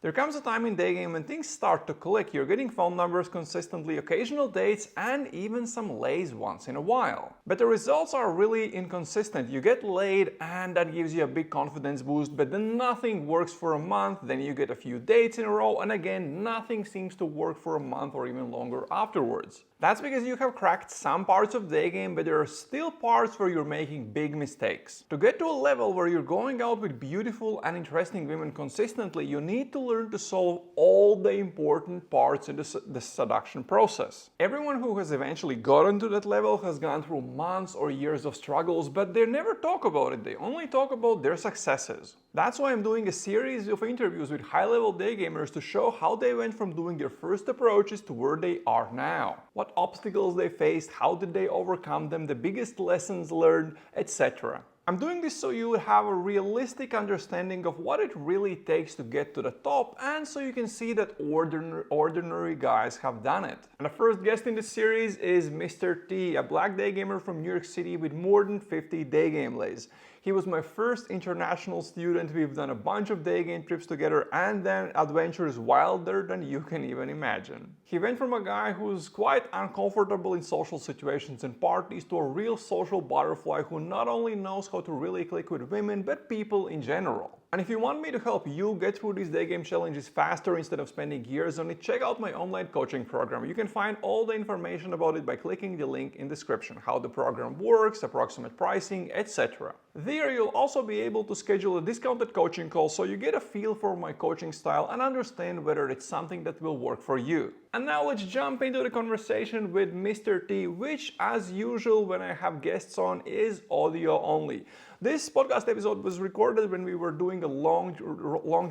There comes a time in Daygame when things start to click. You're getting phone numbers consistently, occasional dates, and even some lays once in a while. But the results are really inconsistent. You get laid and that gives you a big confidence boost, but then nothing works for a month, then you get a few dates in a row, and again, nothing seems to work for a month or even longer afterwards. That's because you have cracked some parts of Daygame, but there are still parts where you're making big mistakes. To get to a level where you're going out with beautiful and interesting women consistently, you need to learn to solve all the important parts in the seduction process. Everyone who has eventually gotten to that level has gone through months or years of struggles, but they never talk about it. They only talk about their successes. That's why I'm doing a series of interviews with high-level Daygamers to show how they went from doing their first approaches to where they are now. What obstacles they faced, how did they overcome them, the biggest lessons learned, etc. I'm doing this so you have a realistic understanding of what it really takes to get to the top, and so you can see that ordinary guys have done it. And the first guest in this series is Mr. T, a black Daygamer from New York City with more than 50 Daygame lays. He was my first international student. We've done a bunch of Daygame trips together and then adventures wilder than you can even imagine. He went from a guy who's quite uncomfortable in social situations and parties to a real social butterfly who not only knows how to really click with women, but people in general. And if you want me to help you get through these Daygame challenges faster instead of spending years on it, check out my online coaching program. You can find all the information about it by clicking the link in the description, how the program works, approximate pricing, etc. There you'll also be able to schedule a discounted coaching call so you get a feel for my coaching style and understand whether it's something that will work for you. And now let's jump into the conversation with Mr. T, which as usual when I have guests on is audio only. This podcast episode was recorded when we were doing a long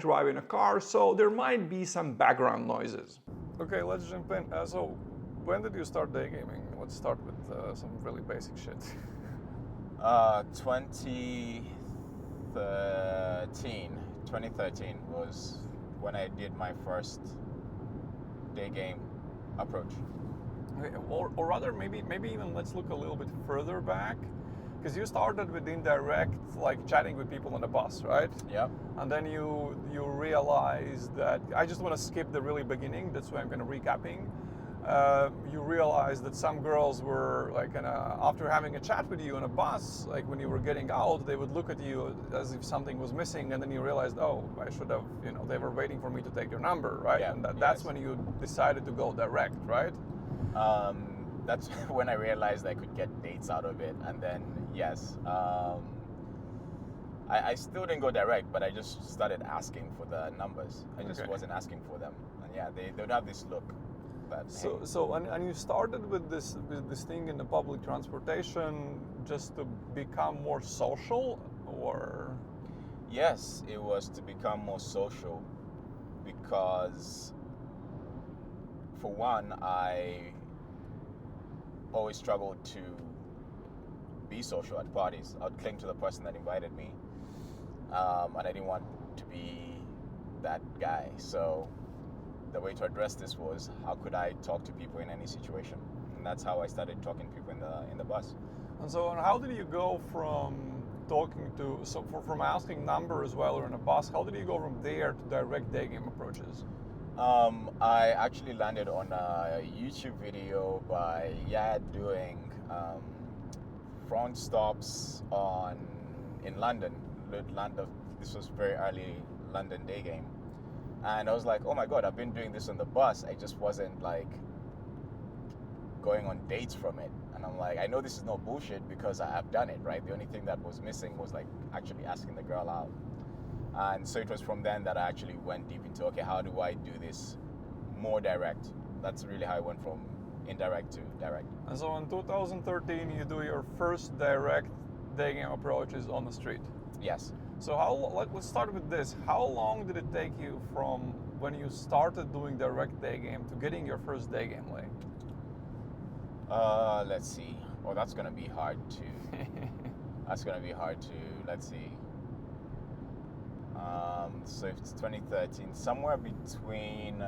drive in a car, so there might be some background noises. Okay, let's jump in. So, when did you start daygaming? Let's start with some really basic shit. 2013 was when I did my first Daygame approach. Okay, or rather, maybe even let's look a little bit further back. Because you started with indirect, like chatting with people on the bus, right? Yeah. And then you realized that, I just want to skip the really beginning, that's why I'm kind of recapping. You realized that some girls were like, after having a chat with you on a bus, like when you were getting out, they would look at you as if something was missing, and then you realized, oh, I should have, they were waiting for me to take your number, right? Yeah. And that's when you decided to go direct, right? That's when I realized I could get dates out of it, and then yes, I still didn't go direct, but I just started asking for the numbers. I just wasn't asking for them, and yeah, they would have this look. But and you started with this thing in the public transportation just to become more social, or? Yes, it was to become more social because, for one, I always struggled to be social at parties. I would cling to the person that invited me, and I didn't want to be that guy. So the way to address this was, how could I talk to people in any situation? And that's how I started talking to people in the bus. And so, how did you go from from asking numbers while you're in a bus? How did you go from there to direct Daygame approaches? I actually landed on a YouTube video by doing front stops in London. This was very early London Daygame, and I was like, oh my god, I've been doing this on the bus. I just wasn't like going on dates from it, and I'm like, I know this is no bullshit because I've done it, right? The only thing that was missing was like actually asking the girl out. And so it was from then that I actually went deep into, okay, how do I do this more direct? That's really how I went from indirect to direct. And so in 2013, you do your first direct Daygame approaches on the street. Yes. So let's start with this. How long did it take you from when you started doing direct Daygame to getting your first Daygame lay? Let's see. Oh, that's gonna be hard to. Let's see. So if it's 2013, somewhere between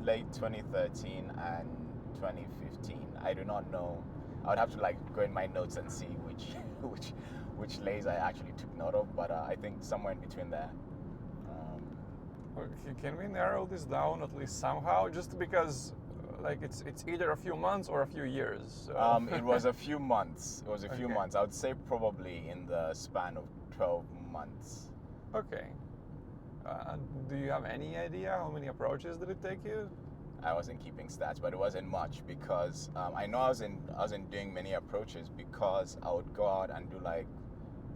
late 2013 and 2015. I do not know. I would have to like go in my notes and see which lays I actually took note of, but I think somewhere in between there. Okay, can we narrow this down at least somehow? Just because, like, it's either a few months or a few years. So. It was a few months. It was a few Okay. months. I would say probably in the span of 12 months. Okay. Do you have any idea how many approaches did it take you? I wasn't keeping stats, but it wasn't much because I know I wasn't doing many approaches because I would go out and do like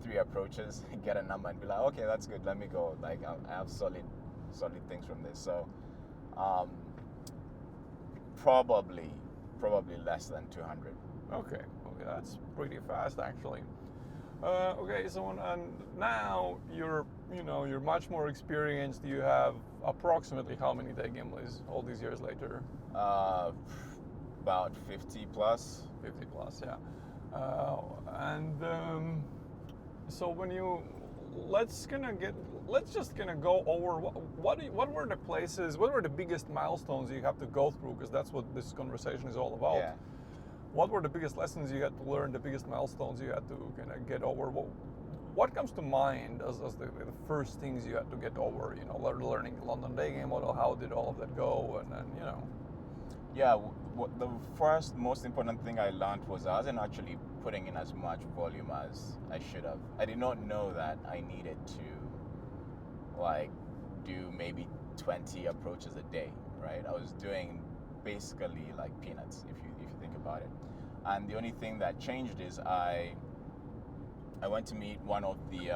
3 approaches, get a number, and be like, okay, that's good. Let me go. Like I have solid things from this. So probably less than 200. Okay, that's pretty fast actually. Okay, so and now you're much more experienced. You have approximately how many Daygamers all these years later? About 50 plus. 50 plus, yeah. So when you let's just go over what were the places, what were the biggest milestones you have to go through, because that's what this conversation is all about. Yeah. What were the biggest lessons you had to learn, the biggest milestones you had to kind of get over? What comes to mind as the first things you had to get over? You know, learning the London Daygame model, how did all of that go, and then Yeah, the first most important thing I learned was I wasn't actually putting in as much volume as I should have. I did not know that I needed to like do maybe 20 approaches a day, right? I was doing basically like peanuts if you think about it. And the only thing that changed is I went to meet one of the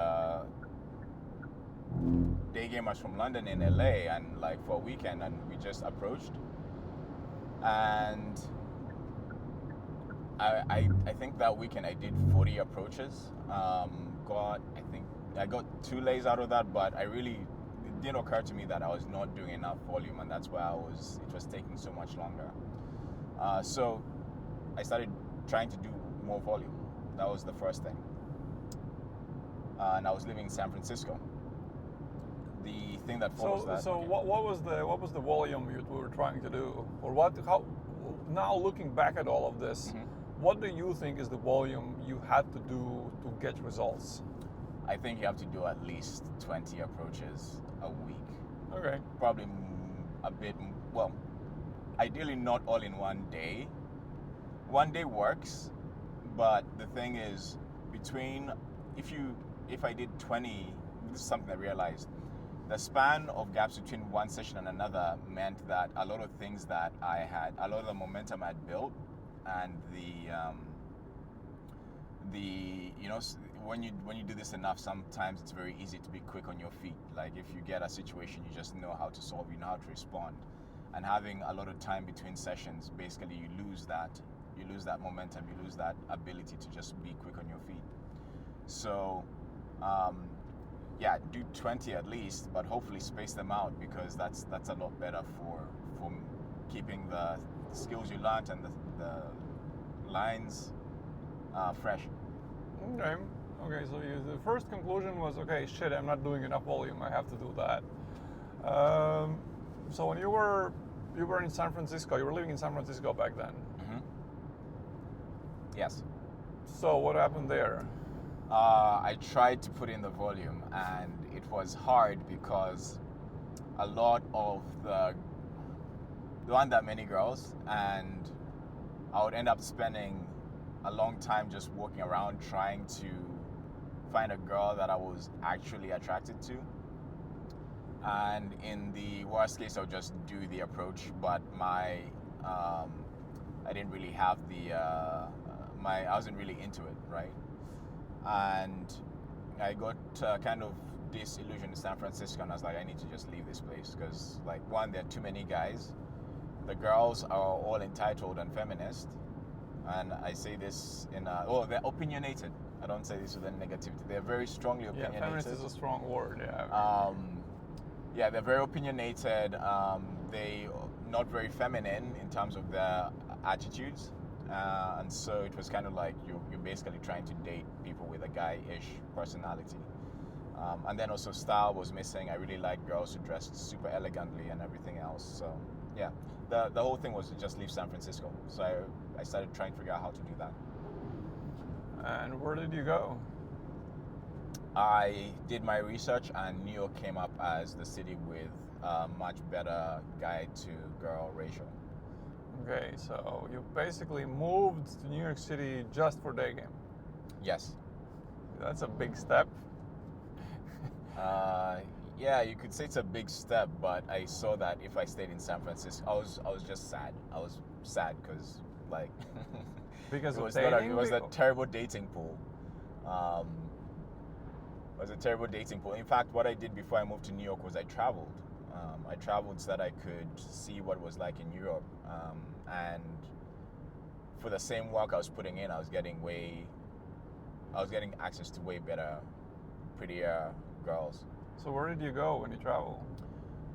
Daygamers from London in LA, and like for a weekend, and we just approached. And I think that weekend I did 40 approaches. I got 2 lays out of that, but it didn't occur to me that I was not doing enough volume, and that's why it was taking so much longer. So I started trying to do more volume. That was the first thing. And I was living in San Francisco. The thing that follows that. So what was the volume you were trying to do, or how? Now looking back at all of this, Mm-hmm. what do you think is the volume you had to do to get results? I think you have to do at least 20 approaches a week. Okay. Probably a bit, well, ideally not all in one day. One day works, but the thing is, if I did 20, this is something I realized, the span of gaps between one session and another meant that a lot of things that a lot of the momentum I had built, and when you do this enough, sometimes it's very easy to be quick on your feet. Like if you get a situation, you just know how to solve, you know how to respond. And having a lot of time between sessions, basically you lose that momentum, you lose that ability to just be quick on your feet. So yeah, do 20 at least, but hopefully space them out, because that's a lot better for keeping the skills you learned and the lines fresh. Okay, so the first conclusion was, okay, shit, I'm not doing enough volume, I have to do that. So when you were in San Francisco, you were living in San Francisco back then. Mm-hmm. Yes. So what happened there? I tried to put in the volume, and it was hard because a lot of there weren't that many girls, and I would end up spending a long time just walking around trying to find a girl that I was actually attracted to. And in the worst case, I would just do the approach, but I didn't really have I wasn't really into it, right? And I got kind of disillusioned in San Francisco, and I was like, I need to just leave this place, because like, one, there are too many guys. The girls are all entitled and feminist, and I say this they're opinionated. I don't say this with any negativity. They're very strongly opinionated. Yeah, feminist is a strong word. Yeah. They're very opinionated. They not very feminine in terms of their attitudes. And so it was kind of like you're basically trying to date people with a guy-ish personality. And then also style was missing. I really liked girls who dressed super elegantly and everything else. So yeah, the whole thing was to just leave San Francisco. So I started trying to figure out how to do that. And where did you go? I did my research, and New York came up as the city with a much better guy to girl ratio. Okay, so you basically moved to New York City just for Daygame. Yes. That's a big step. Yeah, you could say it's a big step, but I saw that if I stayed in San Francisco, I was just sad. I was sad because like Because it of was dating? it was a terrible dating pool. It was a terrible dating pool. In fact, what I did before I moved to New York was I traveled. I traveled so that I could see what it was like in Europe, and for the same work I was putting in, I was getting access to way better, prettier girls. So where did you go when you traveled?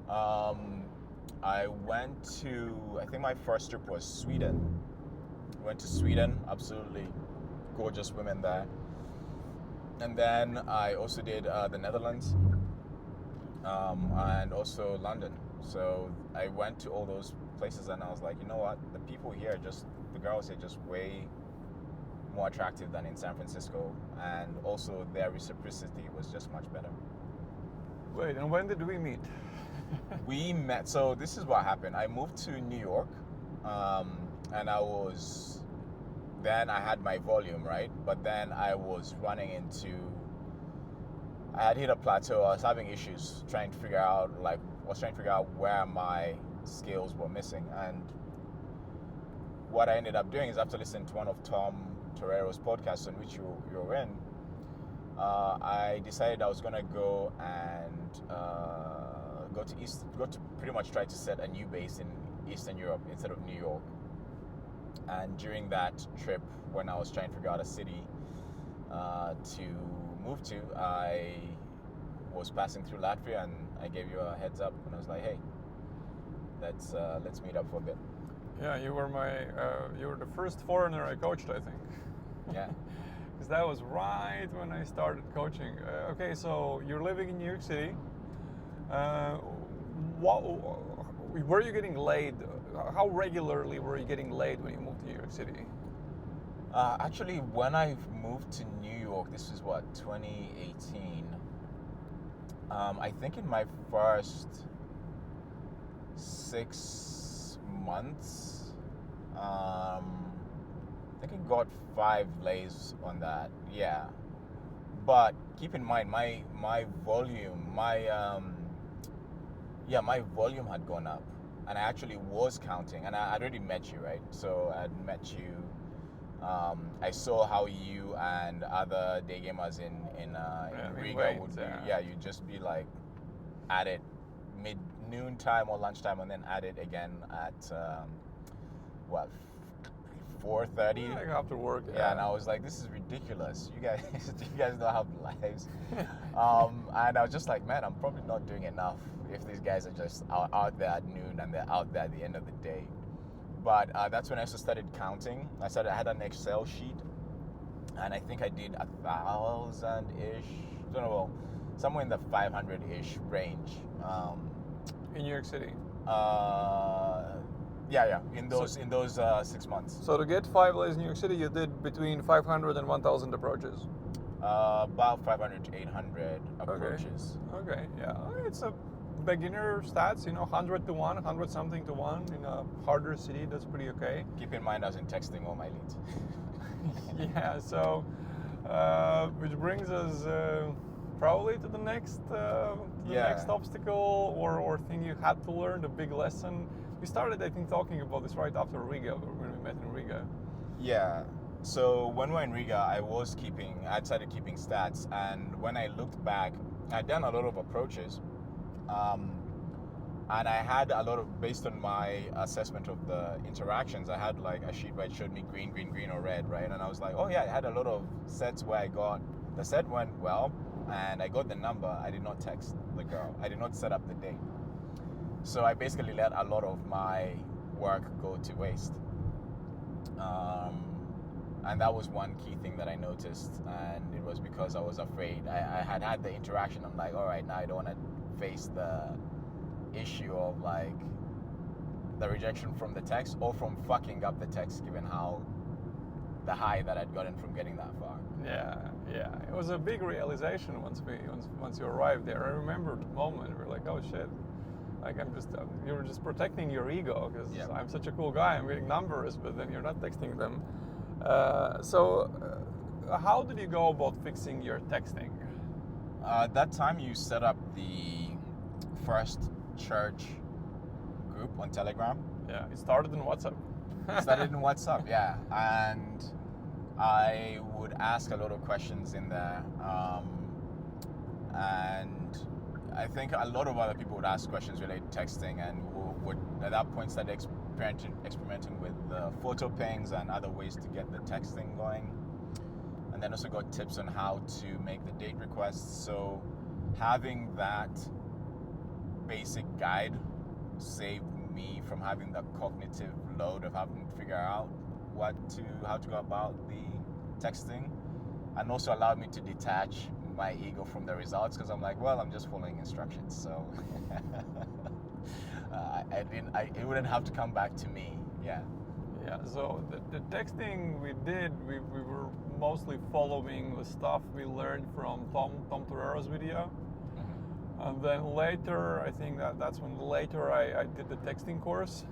I went to, I think my first trip was Sweden. Went to Sweden, absolutely gorgeous women there. And then I also did the Netherlands, and also London. So I went to all those places, and I was like, you know what? The people here, the girls here, just way more attractive than in San Francisco, and also their reciprocity was just much better. Wait, and when did we meet? We met. So this is what happened. I moved to New York, and then I had my volume, right? But then I had hit a plateau. I was having issues trying to figure out where my skills were missing. And what I ended up doing is, after listening to one of Tom Torrero's podcasts, on which you were in, I decided I was gonna go and go to pretty much try to set a new base in Eastern Europe instead of New York. And during that trip, when I was trying to figure out a city to move to, I was passing through Latvia, and I gave you a heads up, and I was like, hey, let's meet up for a bit. Yeah, you were the first foreigner I coached, I think. Yeah. Because that was right when I started coaching. Okay, so you're living in New York City. Were you getting laid? How regularly were you getting laid when you moved to New York City? Actually, when I moved to New York, this was 2018. I think in my first 6 months, I think I got 5 lays on that. Yeah, but keep in mind my volume, my volume had gone up, and I actually was counting, and I'd already met you, right? So I'd met you. I saw how you and other Daygamers in Riga would be. Yeah, you'd just be like at it noon time or lunchtime, and then at it again at 4:30. Like after work. Yeah, and I was like, this is ridiculous. You guys don't have lives. And I was just like, man, I'm probably not doing enough if these guys are just out there at noon and they're out there at the end of the day. But that's when I also started counting. I had an Excel sheet, and I think I did 1,000-ish. I don't know, well, somewhere in the 500-ish range. In New York City. Yeah. In those 6 months. So to get 5 lays in New York City, you did between 500 and 1,000 approaches. About 500 to 800 approaches. Okay. Yeah. It's a beginner stats, 100 to 1, 100 something to 1 in a harder city. That's pretty okay. Keep in mind, I was in texting all my leads. Yeah. So, which brings us probably to the next next obstacle or thing you had to learn, the big lesson. We started, I think, talking about this right after Riga, when we met in Riga. Yeah. So when we were in Riga, I started keeping stats, and when I looked back, I'd done a lot of approaches, and I had a lot of, based on my assessment of the interactions, I had like a sheet where it showed me green, or red, right? And I was like, oh yeah, I had a lot of sets where the set went well, and I got the number. I did not text the girl. I did not set up the date. So I basically let a lot of my work go to waste. And that was one key thing that I noticed, and it was because I was afraid. I had the interaction. I'm like, all right, now I don't want to face the issue of like the rejection from the text or from fucking up the text, given how the high that I'd gotten from getting that far. Yeah. It was a big realization once you arrived there. I remember the moment we were like, oh shit. Like you're just protecting your ego because I'm such a cool guy. I'm getting numbers, but then you're not texting them. So how did you go about fixing your texting? At that time, you set up the first church group on Telegram. Yeah, it started in WhatsApp. Yeah, and I would ask a lot of questions in there, and I think a lot of other people would ask questions related to texting, and would at that point start experimenting with photo pings and other ways to get the texting going, and then also got tips on how to make the date requests. So having that basic guide saved me from having the cognitive load of having to figure out how to go about the texting, and also allowed me to detach my ego from the results, because I'm like, well, I'm just following instructions, so it wouldn't have to come back to me. Yeah, so the texting we did, we were mostly following the stuff we learned from Tom Torero's video. And then later, I think that's when later I did the texting course,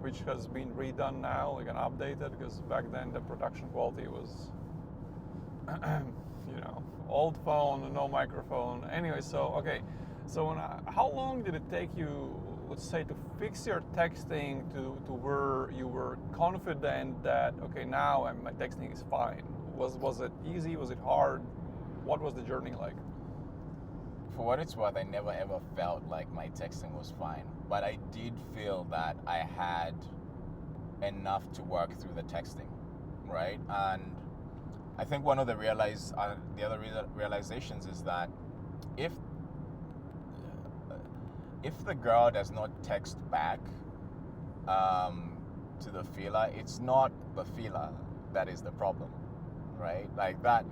which has been redone now, like, and updated, because back then the production quality was, old phone, no microphone. Anyway, so how long did it take you, let's say, to fix your texting to where you were confident that, okay, now my texting is fine? Was it easy? Was it hard? What was the journey like? For what it's worth, I never ever felt like my texting was fine, but I did feel that I had enough to work through the texting, right? And I think one of the other realizations is that if the girl does not text back to the feeler, it's not the feeler that is the problem, right? Like that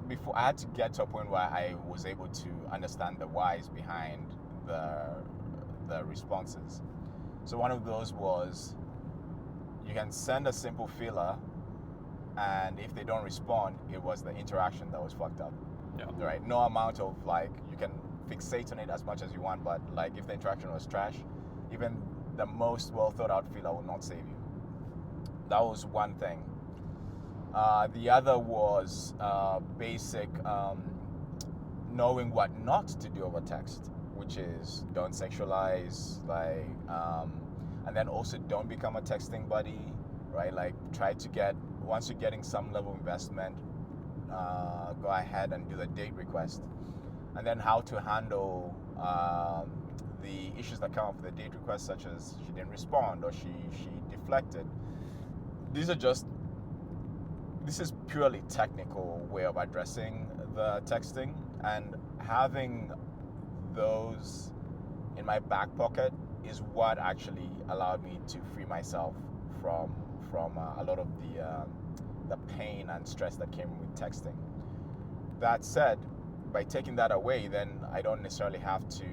before I had to get to a point where I was able to understand the whys behind the responses. So one of those was, you can send a simple feeler, and if they don't respond, it was the interaction that was fucked up. Yeah. Right? No amount of, like, you can fixate on it as much as you want, but like if the interaction was trash, even the most well thought out feeler will not save you. That was one thing. The other was basic knowing what not to do over text, which is don't sexualize, and then also don't become a texting buddy, right? Like, try to get, once you're getting some level of investment, go ahead and do the date request, and then how to handle the issues that come up with the date request, such as she didn't respond or she deflected. This is purely technical way of addressing the texting, and having those in my back pocket is what actually allowed me to free myself from a lot of the pain and stress that came with texting. That said, by taking that away, then I don't necessarily have to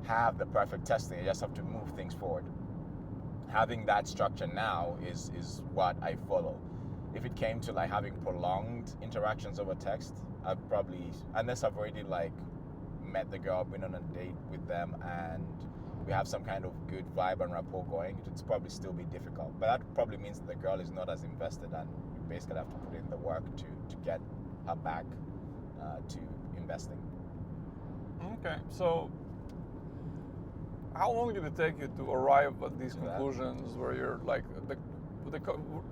have the perfect texting. I just have to move things forward. Having that structure now is what I follow. If it came to like having prolonged interactions over text, I'd probably, unless I've already like met the girl, been on a date with them, and we have some kind of good vibe and rapport going, it'd probably still be difficult. But that probably means that the girl is not as invested, and you basically have to put in the work to get her back to investing. Okay, so how long did it take you to arrive at these conclusions where you're like,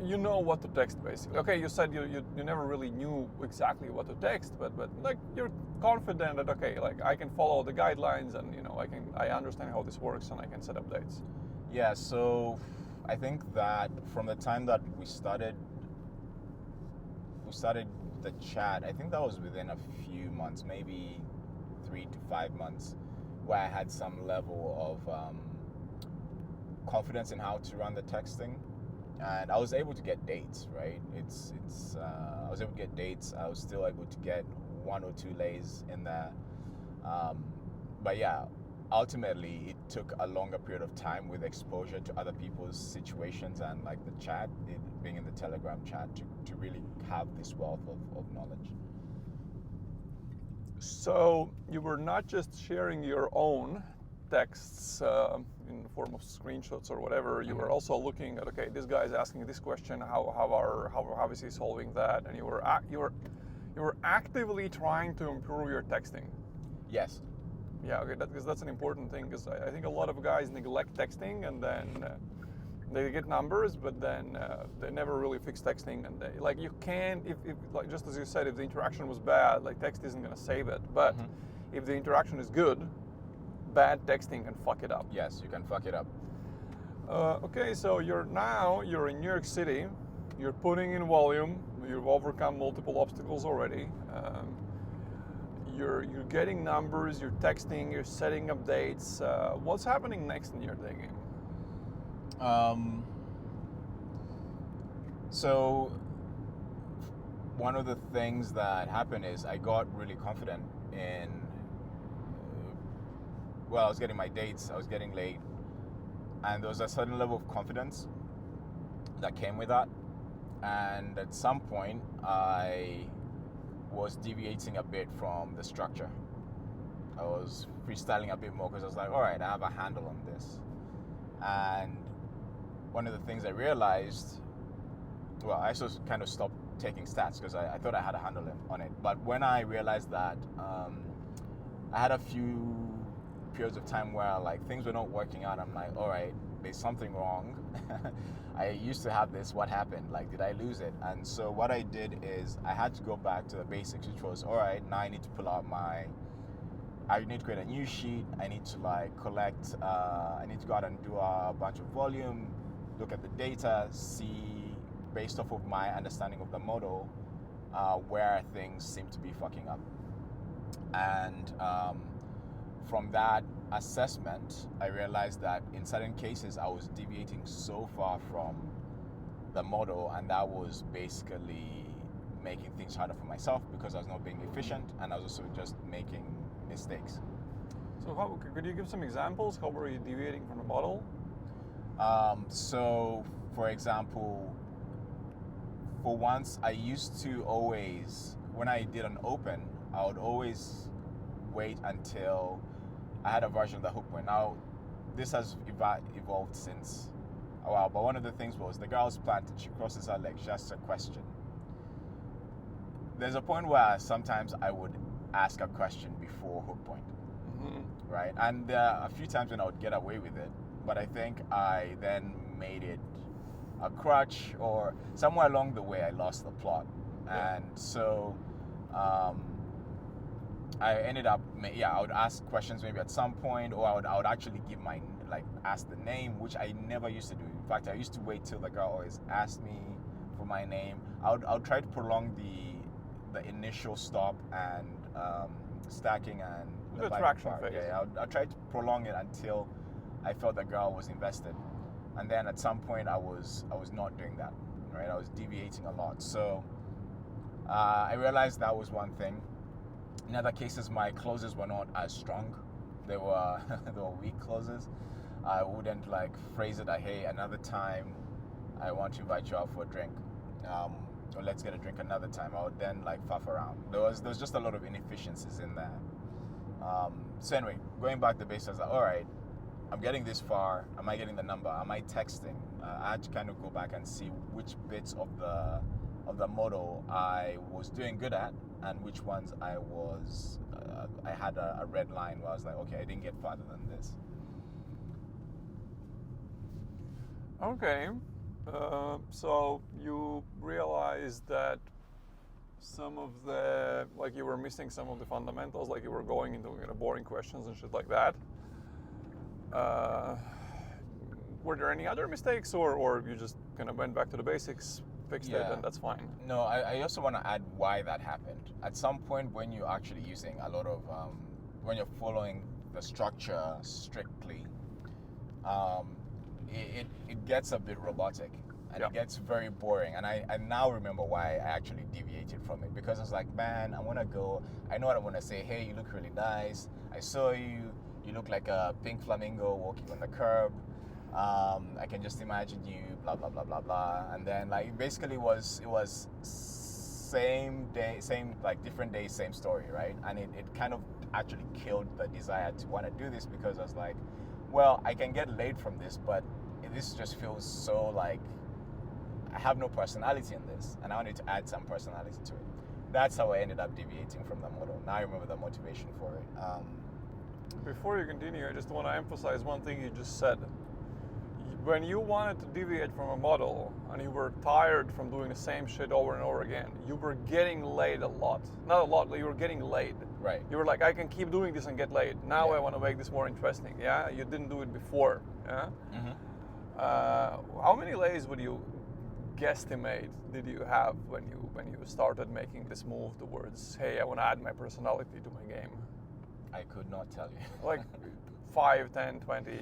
you know what to text basically? Okay, you said you never really knew exactly what to text, but like you're confident that, okay, like I can follow the guidelines, and I understand how this works, and I can set up dates. Yeah, so I think that from the time that we started the chat, I think that was within a few months, maybe 3 to 5 months, where I had some level of confidence in how to run the texting, and I was able to get dates. Right? I was able to get dates. I was still able to get 1 or 2 lays in there. But yeah, ultimately it took a longer period of time with exposure to other people's situations and like the chat, being in the Telegram chat, to really have this wealth of knowledge. So you were not just sharing your own texts in the form of screenshots or whatever. You were also looking at, okay, this guy's asking this question. How is he solving that? And you were actively trying to improve your texting. Yes. Yeah, okay, because that's an important thing. Because I think a lot of guys neglect texting, and then they get numbers, but then they never really fix texting. And like you can't, if like just as you said, if the interaction was bad, like text isn't gonna save it. But if the interaction is good, bad texting can fuck it up. Yes, you can fuck it up. Okay, so you're in New York City. You're putting in volume. You've overcome multiple obstacles already. You're getting numbers. You're texting. You're setting up dates. What's happening next in your day game? So one of the things that happened is I got really confident in. Well, I was getting my dates. I was getting late, and there was a certain level of confidence that came with that. And at some point, I was deviating a bit from the structure. I was freestyling a bit more because I was like, all right, I have a handle on this. And one of the things I realized, well, I also kind of stopped taking stats because I thought I had a handle on it. But when I realized that, I had a few periods of time where like things were not working out. I'm like, all right, there's something wrong. I used to have this. What happened? Like, did I lose it? And so what I did is I had to go back to the basics, which was, all right, now I need to pull out I need to create a new sheet. I need to like collect, I need to go out and do a bunch of volume, look at the data, see based off of my understanding of the model, where things seem to be fucking up. And from that assessment, I realized that in certain cases I was deviating so far from the model, and that was basically making things harder for myself because I was not being efficient, and I was also just making mistakes. So could you give some examples? How were you deviating from the model? So for example, for once I used to always, when I did an open, I would always wait until I had a version of the hook point. Now, this has evolved since a while, but one of the things was the girl's planted, she crosses her legs, she asks a question. There's a point where sometimes I would ask a question before hook point, right? And there are a few times when I would get away with it, but I think I then made it a crutch, or somewhere along the way I lost the plot. And so I ended up, I would ask questions maybe at some point, or I would actually give ask the name, which I never used to do. In fact, I used to wait till the girl always asked me for my name. I would try to prolong the initial stop and stacking and the traction phase. Yeah, I tried to prolong it until I felt the girl was invested. And then at some point I was not doing that, right? I was deviating a lot. So I realized that was one thing. In other cases, my closes were not as strong. They were weak closes. I wouldn't like phrase it like, hey, another time I want to invite you out for a drink. Or let's get a drink another time. I would then like faff around. There was just a lot of inefficiencies in there. So anyway, going back to basics, like, all right, I'm getting this far. Am I getting the number? Am I texting? I had to kind of go back and see which bits of the model I was doing good at, and which ones I had a red line where I was like, okay, I didn't get farther than this. Okay, so you realized that some of you were missing some of the fundamentals, like you were going into boring questions and shit like that. Were there any other mistakes, or you just kind of went back to the basics, fixed it, and that's fine? No, I also want to add why that happened. At some point when you're actually using a lot of, when you're following the structure strictly, it gets a bit robotic, and it gets very boring. And I now remember why I actually deviated from it, because I was like, man, I know what I want to say. Hey, you look really nice. I saw you. You look like a pink flamingo walking on the curb. I can just imagine you, blah blah blah blah blah. And then like basically it was same day, same like different days, same story, right? And it kind of actually killed the desire to want to do this because I was like, well, I can get laid from this, but this just feels so like I have no personality in this, and I wanted to add some personality to it. That's how I ended up deviating from the model. Now I remember the motivation for it. Before you continue, I just want to emphasize one thing you just said. When you wanted to deviate from a model and you were tired from doing the same shit over and over again, you were getting laid a lot. Not a lot, but you were getting laid. Right. You were like, I can keep doing this and get laid. Now Yeah. I want to make this more interesting. Yeah, you didn't do it before. Yeah. Mm-hmm. How many lays would you guesstimate did you have when you started making this move towards, hey, I want to add my personality to my game? I could not tell you. Like 5, 10, 20.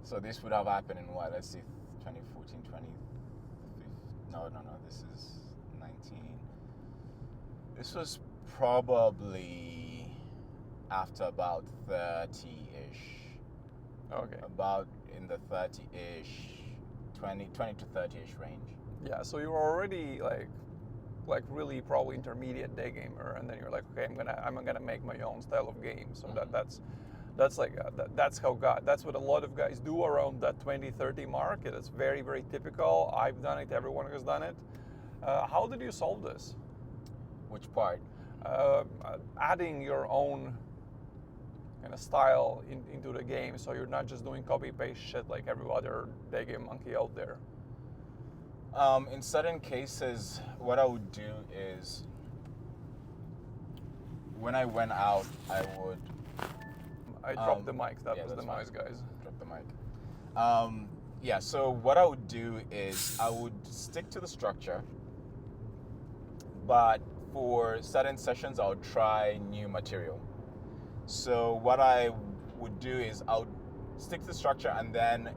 So this would have happened in what? Let's see, 2014, 2015. No, this is 19. This was probably after about 30-ish. Okay. About in the 30-ish, 20 to 30-ish range. Yeah, so you're already like really probably intermediate day gamer, and then you're like, okay, I'm gonna make my own style of game. So that's like that's what a lot of guys do around that 20-30 mark. It's very, very typical. I've done it. Everyone has done it. How did you solve this? Which part? Adding your own kind of style into the game, so you're not just doing copy paste shit like every other day game monkey out there. In certain cases, what I would do is when I went out, I would. I dropped the mic. That yeah, was the that's noise, fine. guys. Drop the mic. Yeah, so what I would do is I would stick to the structure, but for certain sessions, I would try new material. So what I would do is I would stick to the structure, and then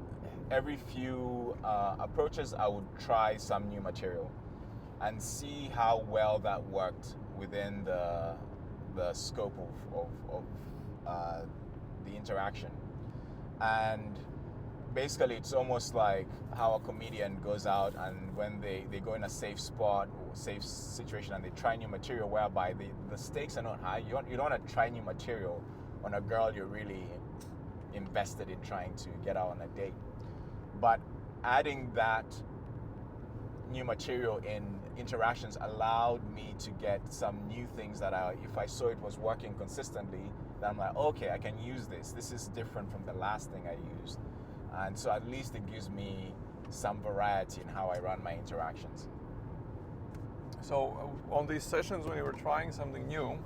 every few approaches, I would try some new material and see how well that worked within the scope of the interaction. And basically it's almost like how a comedian goes out and when they go in a safe spot or safe situation and they try new material whereby the stakes are not high. You don't want to try new material on a girl you're really invested in trying to get out on a date. But adding that new material in interactions allowed me to get some new things that if I saw it was working consistently, then I'm like, okay, I can use this. This is different from the last thing I used. And so at least it gives me some variety in how I run my interactions. So on these sessions when you were trying something new,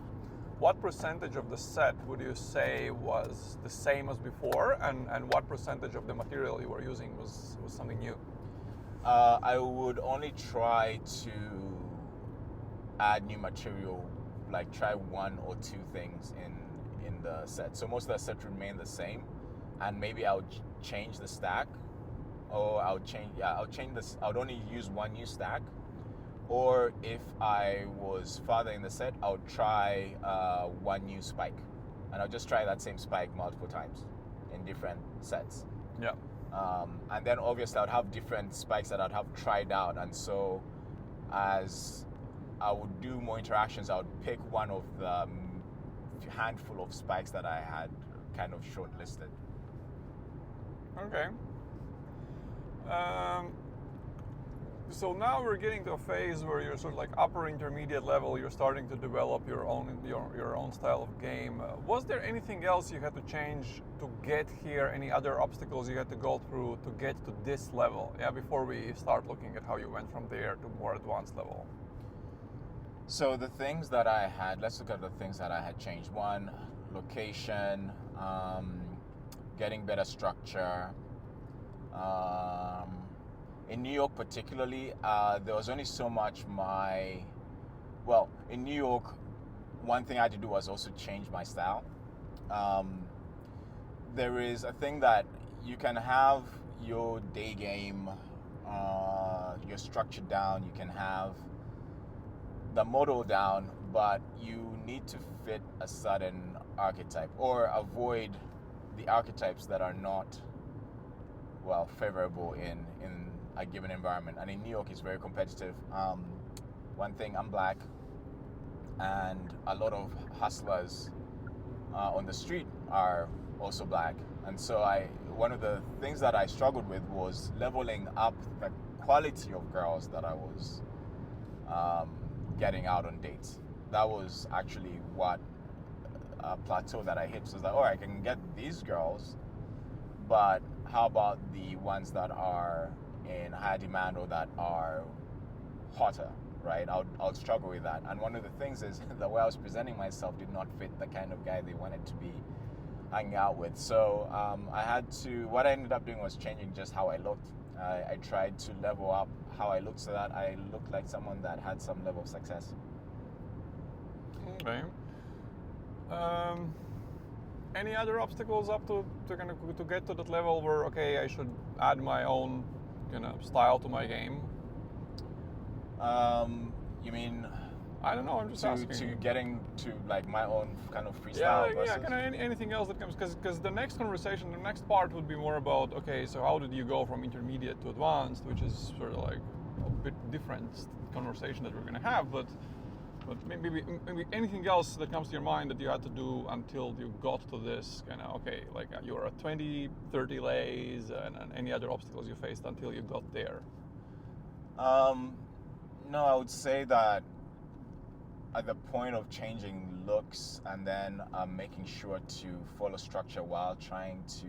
what percentage of the set would you say was the same as before, and what percentage of the material you were using was something new? I would only try to add new material, like try one or two things in the set. So most of the set remain the same, and maybe I would change the stack, or I would only use one new stack. Or if I was farther in the set, I would try one new spike, and I'll just try that same spike multiple times in different sets. Yeah. And then obviously I would have different spikes that I'd have tried out, and so as I would do more interactions, I would pick one of the handful of spikes that I had kind of shortlisted. Okay. So now we're getting to a phase where you're sort of like upper intermediate level. You're starting to develop your own style of game. Was there anything else you had to change to get here? Any other obstacles you had to go through to get to this level? Yeah, before we start looking at how you went from there to more advanced level. So the things that I had, let's look at the things that I had changed. One, location, getting better structure. In New York particularly, there was only so much in New York, one thing I had to do was also change my style. There is a thing that you can have your day game, your structure down, you can have the model down, but you need to fit a certain archetype, or avoid the archetypes that are not, well, favorable in a given environment. And in New York, it's very competitive. One thing, I'm black, and a lot of hustlers on the street are also black. And so one of the things that I struggled with was leveling up the quality of girls that I was getting out on dates. That was actually what a plateau that I hit. So I was like, oh, I can get these girls, but how about the ones that are in higher demand or that are hotter, right? I'll struggle with that. And one of the things is the way I was presenting myself did not fit the kind of guy they wanted to be hanging out with. So what I ended up doing was changing just how I looked. I tried to level up how I looked so that I looked like someone that had some level of success. Okay. Any other obstacles up to get to that level where, okay, I should add my own style to my game? You mean? I don't know. I'm just asking. To getting to like my own kind of freestyle. Yeah. Kind of anything else that comes, because the next conversation, the next part would be more about, okay, so how did you go from intermediate to advanced, which is sort of like a bit different conversation that we're gonna have, but maybe anything else that comes to your mind that you had to do until you got to this kind of, okay, like you were at 20, 30 lays, and any other obstacles you faced until you got there? No, I would say that at the point of changing looks and then making sure to follow structure while trying to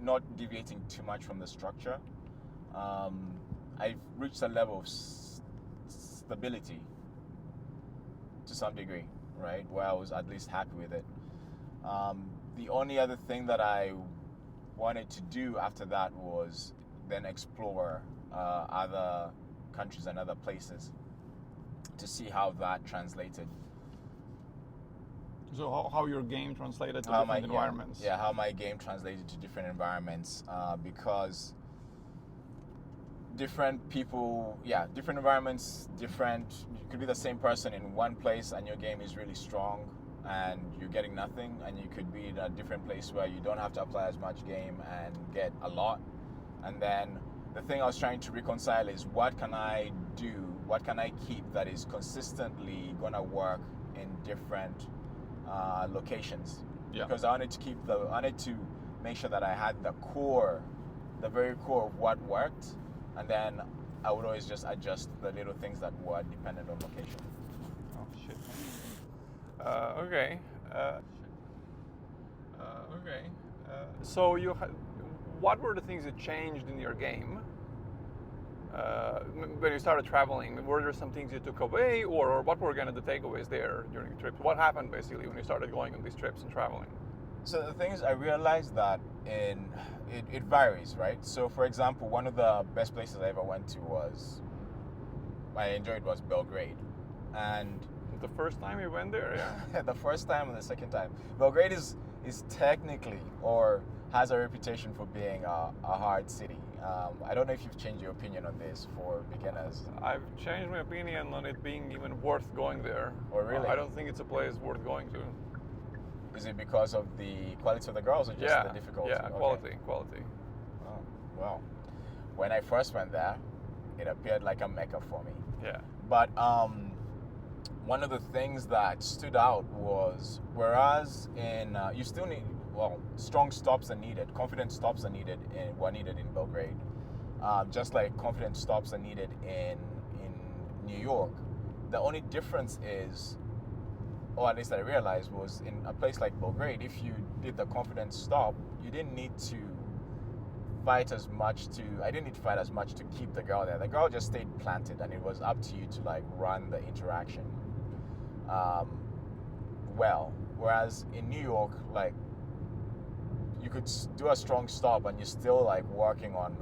not deviating too much from the structure, I've reached a level of stability to some degree, right, where I was at least happy with it. The only other thing that I wanted to do after that was then explore other countries and other places to see how that translated. So how your game translated to different environments? Yeah, how my game translated to different environments, because different people, different environments, you could be the same person in one place and your game is really strong and you're getting nothing, and you could be in a different place where you don't have to apply as much game and get a lot. And then the thing I was trying to reconcile is, what can I do, what can I keep that is consistently gonna work in different locations? Because I wanted to make sure that I had the very core of what worked, and then I would always just adjust the little things that were dependent on location. Oh shit. Okay. So what were the things that changed in your game when you started traveling? Were there some things you took away, or what were kind of the takeaways there during the trip? What happened basically when you started going on these trips and traveling? So the thing is, I realized that it varies, right? So for example, one of the best places I ever went to I enjoyed was Belgrade. And the first time you went there, yeah? The first time and the second time. Belgrade is technically, or has a reputation for being a hard city. I don't know if you've changed your opinion on this for beginners. I've changed my opinion on it being even worth going there. Oh, really? I don't think it's a place worth going to. Is it because of the quality of the girls or just the difficulty? Yeah, okay. Quality. Oh, well, when I first went there, it appeared like a mecca for me. Yeah. But one of the things that stood out was, whereas in you still need, strong stops are needed, confident stops are needed were needed in Belgrade, just like confident stops are needed in New York. The only difference is, or at least I realized, was in a place like Belgrade, if you did the confident stop, you didn't need to fight as much I didn't need to fight as much to keep the girl there. The girl just stayed planted, and it was up to you to like run the interaction well. Whereas in New York, like, you could do a strong stop and you're still like working on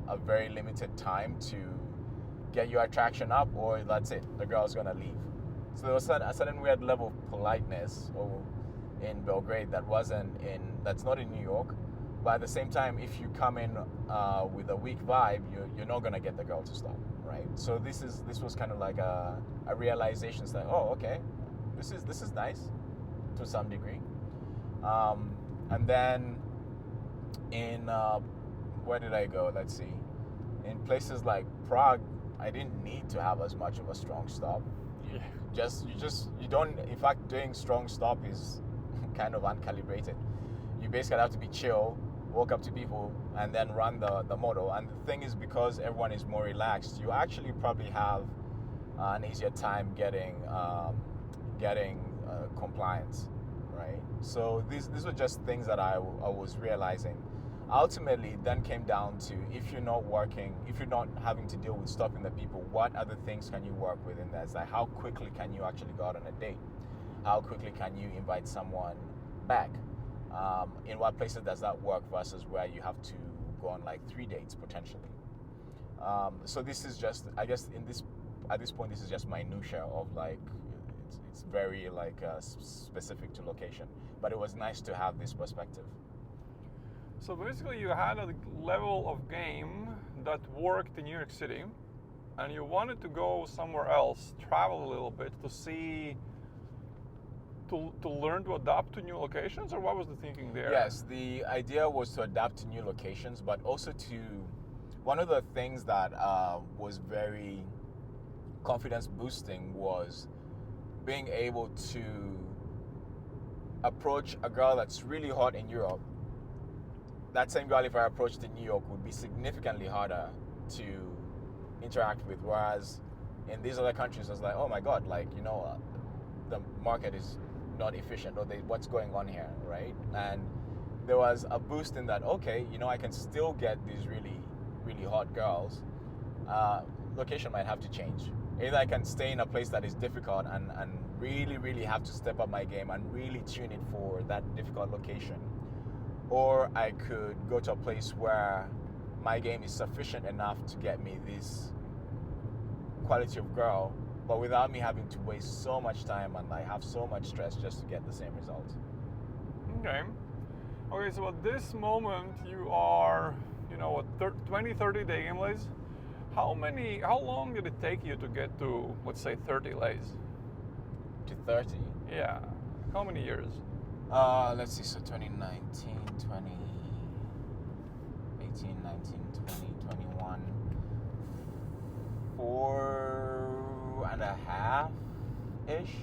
a very limited time to get your attraction up, or that's it, the girl's gonna leave. So there was a certain weird level of politeness in Belgrade that's not in New York. But at the same time, if you come in with a weak vibe, you're not gonna get the girl to stop, right? So this was kind of like a realization that, oh, okay, this is nice. to some degree. And then in where did I go? Let's see. In places like Prague, I didn't need to have as much of a strong stop. You don't. In fact, doing strong stop is kind of uncalibrated. You basically have to be chill, walk up to people, and then run the model. And the thing is, because everyone is more relaxed, you actually probably have an easier time getting compliance, right? So these were just things that I was realizing. Ultimately, it then came down to, if you're not having to deal with stopping the people, what other things can you work with in that? It's like, how quickly can you actually go out on a date? How quickly can you invite someone back? In what places does that work versus where you have to go on like 3 dates potentially? So this is just, I guess, at this point, this is just minutia of like, it's very like specific to location. But it was nice to have this perspective. So basically you had a level of game that worked in New York City, and you wanted to go somewhere else, travel a little bit to see, to learn to adapt to new locations, or what was the thinking there? Yes, the idea was to adapt to new locations, but also one of the things that was very confidence boosting was being able to approach a girl that's really hot in Europe. That same girl, if I approached in New York, would be significantly harder to interact with. Whereas in these other countries, I was like, oh my God, like, the market is not efficient, or what's going on here, right? And there was a boost in that, okay, I can still get these really, really hot girls. Location might have to change. Either I can stay in a place that is difficult and really, really have to step up my game and really tune it for that difficult location. Or I could go to a place where my game is sufficient enough to get me this quality of girl, but without me having to waste so much time and I have so much stress just to get the same result. Okay. Okay, so at this moment you are, 20, 30 day game lays. How long did it take you to get to, let's say, 30 lays? To 30? Yeah. How many years? Let's see, so 2019, 2018, 19, 20, 21, 4.5-ish.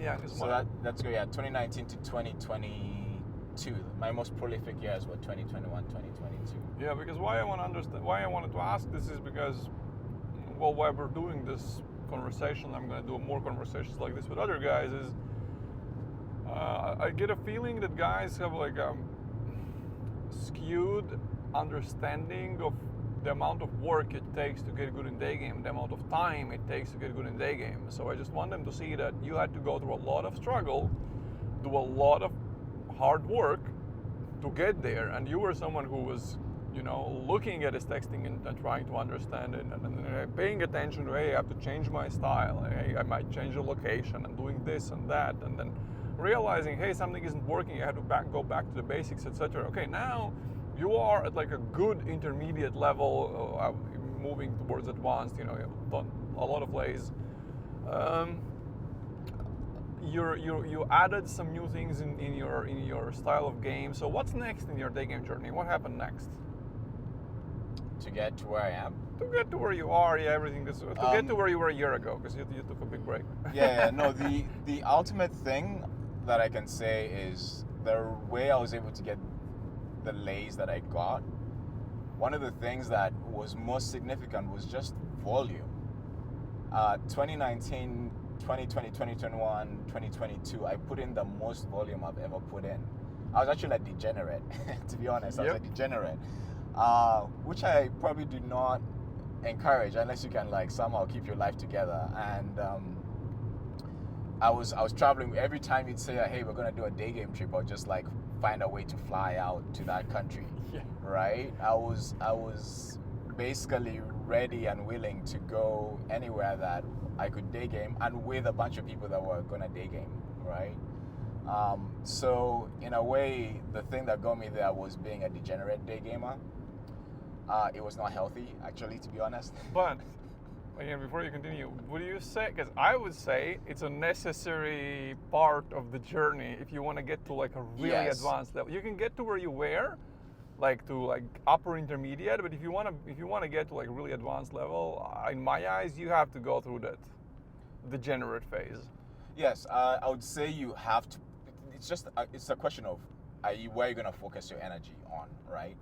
Yeah. So that's good, yeah, 2019 to 2022. My most prolific years were 2021, 2022. Yeah, because why I wanted to ask this is because, well, while we're doing this conversation, I'm going to do more conversations like this with other guys, is I get a feeling that guys have like a skewed understanding of the amount of work it takes to get good in Daygame, the amount of time it takes to get good in Daygame. So I just want them to see that you had to go through a lot of struggle, do a lot of hard work to get there, and you were someone who was, looking at his texting and trying to understand it, and paying attention to, hey, I have to change my style, hey, I might change the location, and doing this and that, and then realizing, hey, something isn't working, I have to go back to the basics, etc. Okay, now you are at like a good intermediate level, moving towards advanced. You've done a lot of lays. You added some new things in your style of game. So what's next in your Daygame journey? What happened next? To get to where I am? To get to where you are, yeah, everything. To get to where you were a year ago, because you took a big break. Yeah, no, the ultimate thing that I can say is the way I was able to get the lays that I got, one of the things that was most significant was just volume. 2019, 2020, 2021, 2022, I put in the most volume I've ever put in. I was actually a degenerate, to be honest. I was a degenerate, which I probably do not encourage unless you can like somehow keep your life together. And I was traveling. Every time you'd say, hey, we're gonna do a Daygame trip, I'll just like find a way to fly out to that country. Yeah. Right? I was basically ready and willing to go anywhere that I could Daygame, and with a bunch of people that were gonna Daygame, right? So in a way, the thing that got me there was being a degenerate Daygamer. It was not healthy, actually, to be honest. But again, before you continue, would you say, because I would say it's a necessary part of the journey if you want to get to like a really Yes. advanced level. You can get to where you were, like to like upper intermediate, but if you want to get to like really advanced level, in my eyes, you have to go through that degenerate phase. Yes, I would say you have to. It's just it's a question of where you're gonna focus your energy on, right?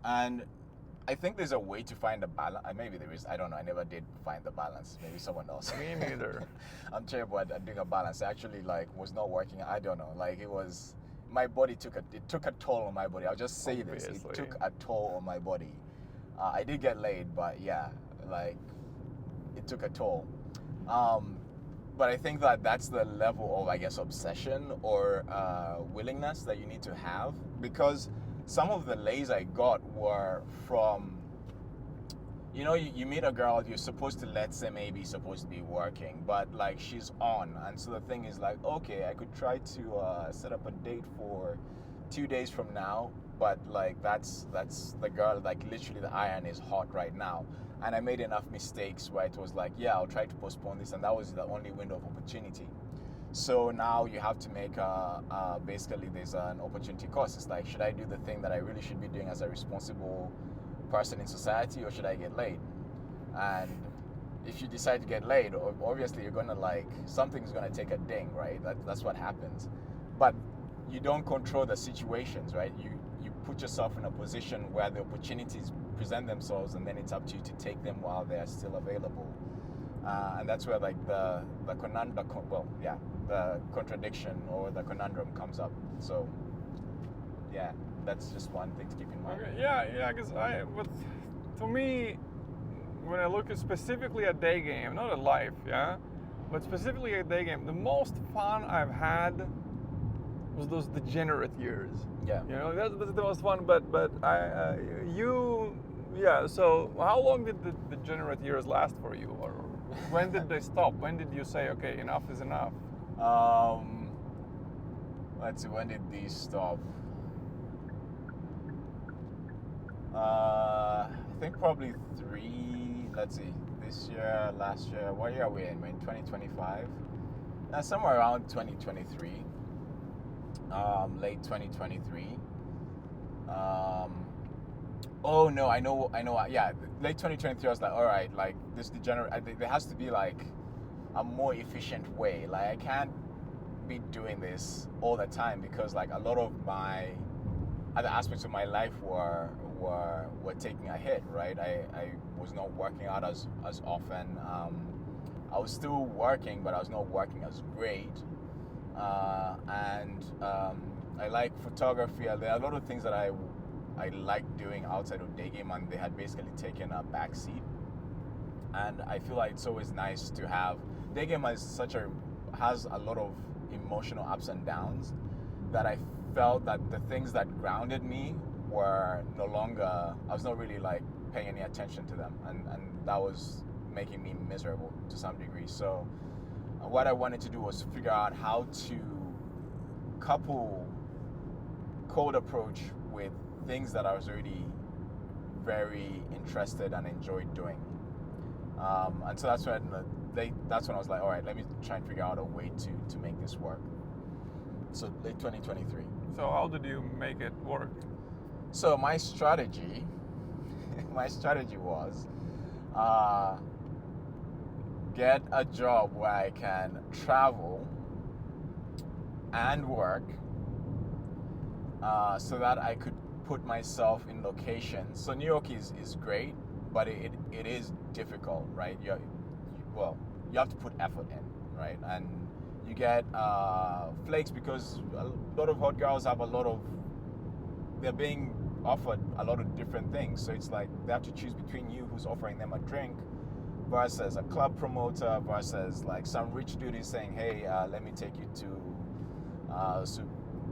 And I think there's a way to find a balance. Maybe there is. I don't know. I never did find the balance. Maybe someone else. Me neither. I'm terrible at doing a balance. It actually, like, was not working. I don't know. Like, it was. My body took a toll on my body. I'll just say this. Obviously. It took a toll on my body. I did get laid, but yeah, like, it took a toll. But I think that that's the level of, I guess, obsession or willingness that you need to have, because some of the lays I got were from, you meet a girl, you're supposed to, let's say, maybe supposed to be working, but like she's on, and so the thing is like, okay, I could try to set up a date for 2 days from now, but like that's the girl, like literally the iron is hot right now. And I made enough mistakes where it was like, yeah, I'll try to postpone this, and that was the only window of opportunity. So now you have to make basically there's an opportunity cost. It's like, should I do the thing that I really should be doing as a responsible person in society, or should I get laid? And if you decide to get laid, obviously you're gonna, like, something's gonna take a ding, right? That's what happens. But you don't control the situations, right? You put yourself in a position where the opportunities present themselves, and then it's up to you to take them while they are still available. And that's where, like, the contradiction or the conundrum comes up. So yeah, that's just one thing to keep in mind. Okay, yeah, because but to me, when I look specifically at Daygame, not at life, yeah, but specifically at Daygame, the most fun I've had was those degenerate years. Yeah. That's the most fun. But So how long did the degenerate years last for you, or when did they stop? When did you say, okay, enough is enough? Let's see, when did these stop? I think probably 3. Let's see, this year, last year. What year are we in? We're in 2025. Somewhere around 2023. Late 2023. Oh no, I know. Yeah, late 2023. I was like, all right, like this degenerate. There has to be like a more efficient way. Like, I can't be doing this all the time, because like a lot of my other aspects of my life were taking a hit. Right, I was not working out as often. I was still working, but I was not working as great. And I like photography. There are a lot of things that I like doing outside of Daygame, and they had basically taken a back seat. And I feel like it's always nice to have Daygame has a lot of emotional ups and downs, that I felt that the things that grounded me were no longer, I was not really like paying any attention to them, and that was making me miserable to some degree. So what I wanted to do was figure out how to couple cold approach with things that I was already very interested and enjoyed doing. And so that's when I was like, all right, let me try and figure out a way to make this work. So late 2023. So how did you make it work? So my strategy was get a job where I can travel and work, so that I could put myself in locations. So New York is great, but it is difficult, right? You have to put effort in, right? And you get flakes, because a lot of hot girls have they're being offered a lot of different things. So it's like they have to choose between you, who's offering them a drink, versus a club promoter, versus like some rich dude is saying, hey, let me take you to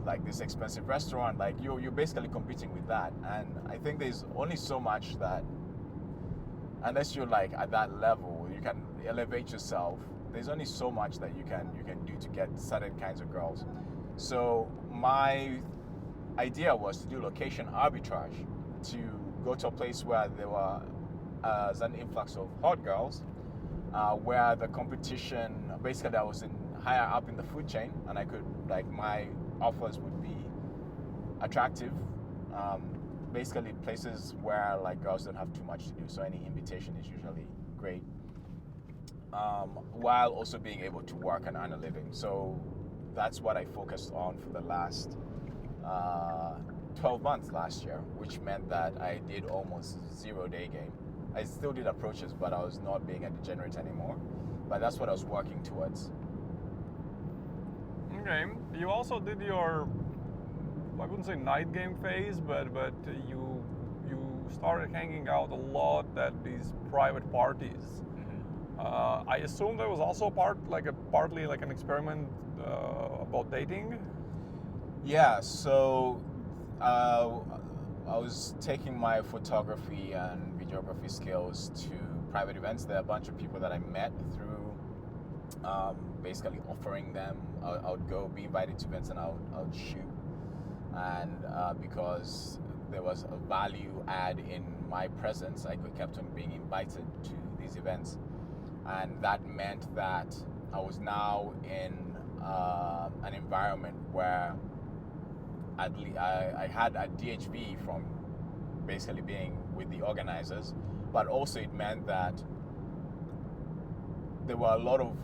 like this expensive restaurant. Like you're basically competing with that. And I think there's only so much that, unless you're like at that level, you can elevate yourself. There's only so much that you can do to get certain kinds of girls. So my idea was to do location arbitrage, to go to a place where there was an influx of hot girls, where the competition, basically I was in higher up in the food chain, and I could, like, my offers would be attractive. Basically places where like girls don't have too much to do, so any invitation is usually great. While also being able to work and earn a living. So that's what I focused on for the last 12 months last year, which meant that I did almost 0 day game. I still did approaches, but I was not being a degenerate anymore. But that's what I was working towards. Okay. You also did your, I wouldn't say night game phase, but you started hanging out a lot at these private parties. I assume there was also partly like an experiment about dating. Yeah, so I was taking my photography and videography skills to private events. There are a bunch of people that I met through basically offering them. I would go be invited to events and I would shoot. And because there was a value add in my presence, I kept on being invited to these events. And that meant that I was now in an environment where I had a DHV from basically being with the organizers, but also it meant that there were a lot of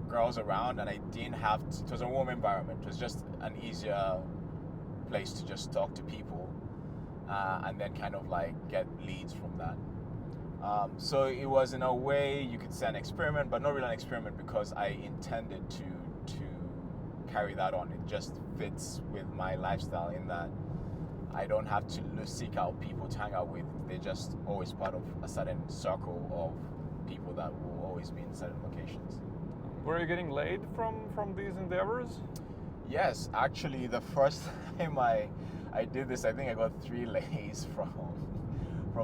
girls around and I didn't have to, it was a warm environment. It was just an easier place to just talk to people and then kind of like get leads from that. So it was, in a way, you could say an experiment, but not really an experiment because I intended to carry that on. It just fits with my lifestyle in that I don't have to seek out people to hang out with. They're just always part of a certain circle of people that will always be in certain locations. Were you getting laid from these endeavors? Yes, actually, the first time I did this, I think I got 3 lays from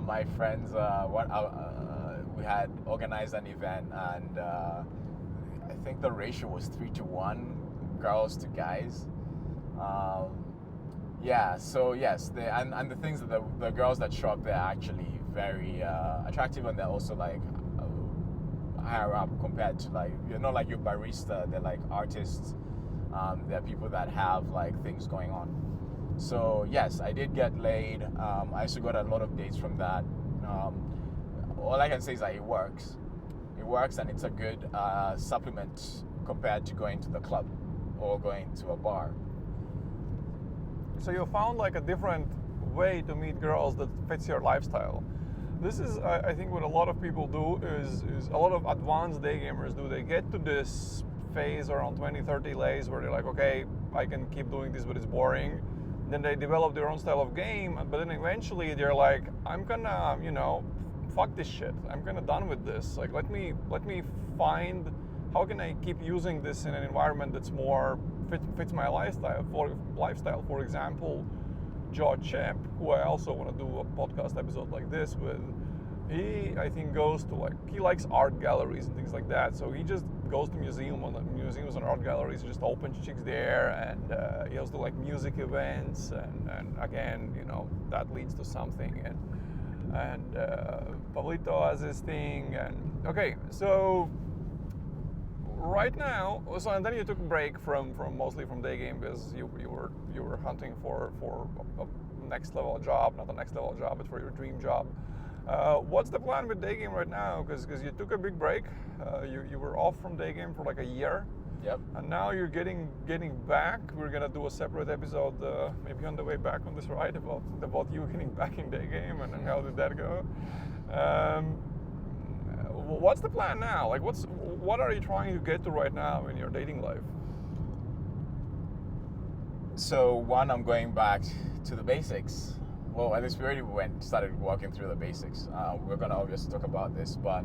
my friends. We had organized an event, and I think the ratio was 3-to-1, girls to guys. Yeah, so yes, and the things that the girls that show up, they're actually very attractive, and they're also like higher up compared to, like, you're not like your barista, they're like artists. There are people that have like things going on. So yes, I did get laid. I also got a lot of dates from that. All I can say is that it works. It works, and it's a good supplement compared to going to the club or going to a bar. So you found like a different way to meet girls that fits your lifestyle. This is, I think, what a lot of people do is a lot of advanced day gamers do. They get to this phase around 20-30 lays where they're like, okay, I can keep doing this, but it's boring. Then they develop their own style of game, but then eventually they're like, I'm gonna, fuck this shit. I'm kind of done with this. Like, let me find, how can I keep using this in an environment that's more fits my lifestyle. For example, Joe Champ, who I also want to do a podcast episode like this with, he, I think, goes to he likes art galleries and things like that. So he just goes to museums and art galleries, just opens chicks there, and he also do like music events, and again, that leads to something. And Pablito has his thing, and okay, so right now, and then you took a break from mostly from Daygame because you were hunting for a next level job, not a next level job, but for your dream job. What's the plan with Daygame right now? Because you took a big break. You were off from Daygame for like a year. Yep. And now you're getting back. We're gonna do a separate episode, maybe on the way back on this ride, about you getting back in Daygame and how did that go. What's the plan now? Like, what are you trying to get to right now in your dating life? So one, I'm going back to the basics. Well, at least we already started walking through the basics. We're gonna obviously talk about this, but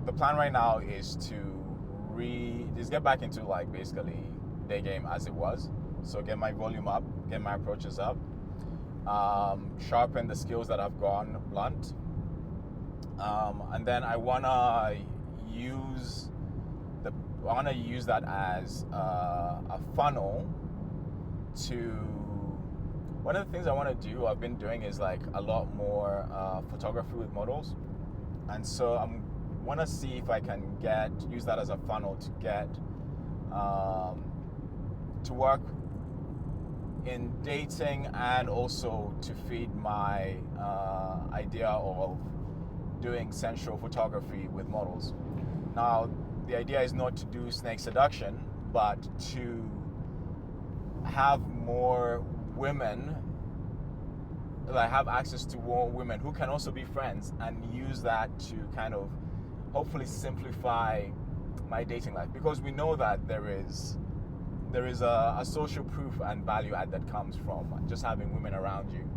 the plan right now is to just get back into like basically Daygame as it was. So get my volume up, get my approaches up, sharpen the skills that I've gone blunt. And then I wanna use that as a funnel to. One of the things I want to do, I've been doing, is like a lot more photography with models. And so I want to see if I can use that as a funnel to get to work in dating, and also to feed my idea of doing sensual photography with models. Now, the idea is not to do snake seduction, but to have more women, like have access to more women who can also be friends, and use that to kind of hopefully simplify my dating life, because we know that there is a social proof and value add that comes from just having women around you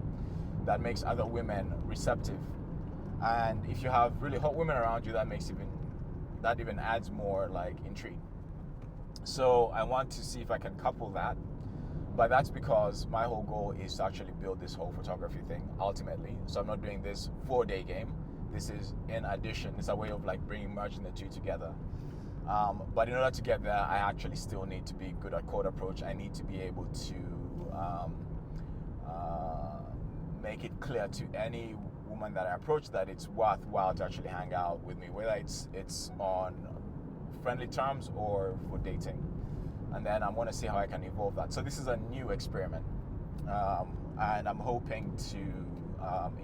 that makes other women receptive. And if you have really hot women around you, that even adds more like intrigue. So I want to see if I can couple that, but that's because my whole goal is to actually build this whole photography thing ultimately. So I'm not doing this for Daygame. This is in addition. It's a way of like merging the two together. But in order to get there, I actually still need to be good at cold approach. I need to be able to make it clear to any woman that I approach that it's worthwhile to actually hang out with me, whether it's on friendly terms or for dating. And then I want to see how I can evolve that. So this is a new experiment, and I'm hoping to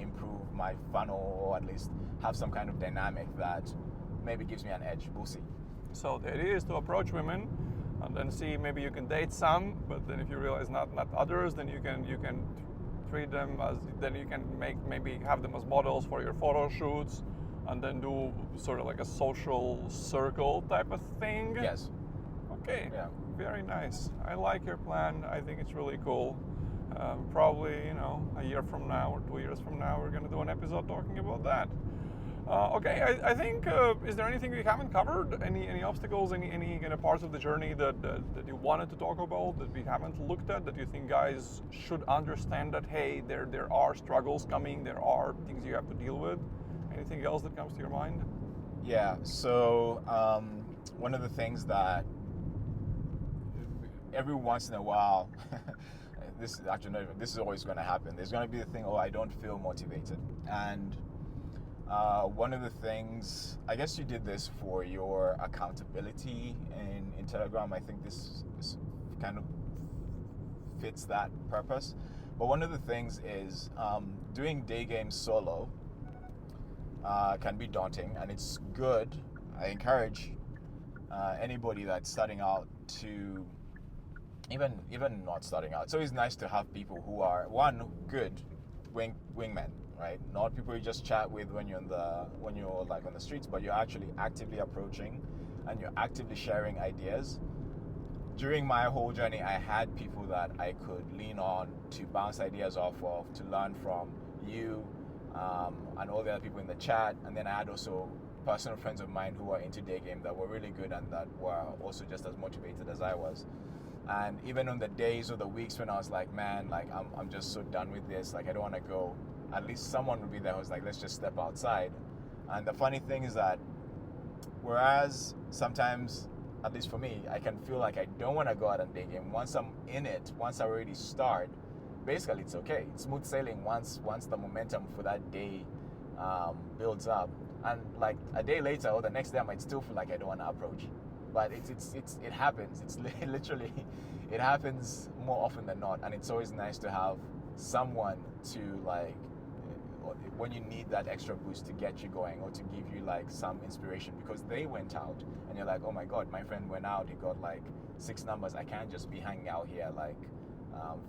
improve my funnel, or at least have some kind of dynamic that maybe gives me an edge. We'll see. So the idea is to approach women and then see, maybe you can date some, but then if you realize not others, then you can treat them as, then you can maybe have them as models for your photo shoots, and then do sort of like a social circle type of thing. Yes. Okay. Yeah. Very nice. I like your plan. I think it's really cool. Probably, a year from now or 2 years from now, we're going to do an episode talking about that. Okay, I think, is there anything we haven't covered? Any obstacles, any kind of parts of the journey that you wanted to talk about that we haven't looked at, that you think guys should understand that, hey, there are struggles coming, there are things you have to deal with? Anything else that comes to your mind? Yeah, so one of the things that every once in a while, this is always going to happen. There's going to be the thing, I don't feel motivated. And one of the things, I guess you did this for your accountability in Telegram. I think this kind of fits that purpose. But one of the things is doing Daygame solo can be daunting, and it's good. I encourage anybody that's starting out to, even not starting out. It's always nice to have people who are, one, good wingmen, right? Not people you just chat with when you're like on the streets, but you're actually actively approaching and you're actively sharing ideas. During my whole journey, I had people that I could lean on to bounce ideas off of, to learn from you and all the other people in the chat. And then I had also personal friends of mine who were into Daygame that were really good and that were also just as motivated as I was. And even on the days or the weeks when I was like, man, like I'm just so done with this, like I don't want to go, at least someone would be there who was like, let's just step outside. And the funny thing is that whereas sometimes, at least for me, I can feel like I don't want to go out and Daygame, once I'm in it, once I already start, basically it's okay. It's smooth sailing once the momentum for that day builds up. And like a day later or the next day, I might still feel like I don't want to approach. But it happens. It's literally, it happens more often than not. And it's always nice to have someone to like, when you need that extra boost to get you going or to give you like some inspiration because they went out and you're like, oh my God, my friend went out, he got like 6 numbers. I can't just be hanging out here like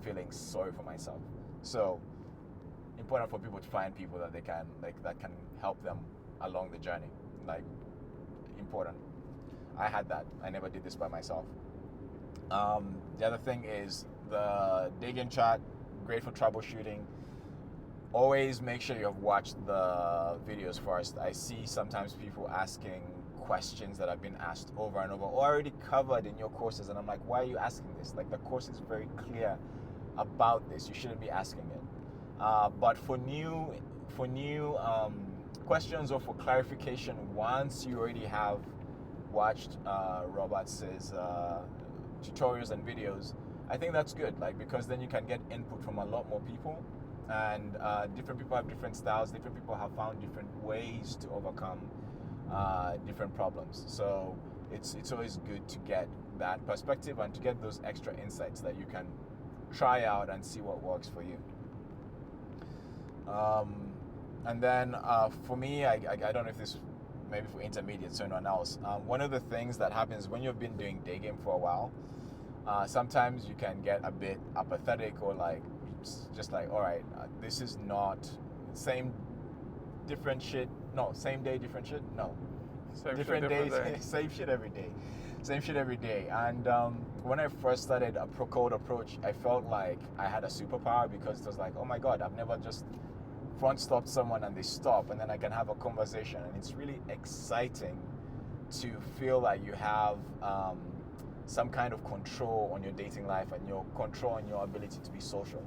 feeling sorry for myself. So important for people to find people that they can that can help them along the journey. Like important. I had that. I never did this by myself. The other thing is the Daygame chat, great for troubleshooting. Always make sure you have watched the videos first. I see sometimes people asking questions that have been asked over and over or already covered in your courses, and I'm like, why are you asking this? Like the course is very clear about this. You shouldn't be asking it. But for new questions or for clarification, once you already have watched Robert's tutorials and videos, I think that's good, like because then you can get input from a lot more people and different people have different styles. Different people have found different ways to overcome different problems. So it's always good to get that perspective and to get those extra insights that you can try out and see what works for you. And then for me, I don't know if this maybe for intermediates or anyone else. One of the things that happens when you've been doing Daygame for a while, sometimes you can get a bit apathetic or like just like, all right, this is not same different shit. No, same day, different shit. No, Same different shit, days, different day. same shit every day. Same shit every day. And when I first started a code approach, I felt like I had a superpower because it was like, oh my God, I've never just front stopped someone and they stop and then I can have a conversation. And it's really exciting to feel like you have some kind of control on your dating life and your control on your ability to be social.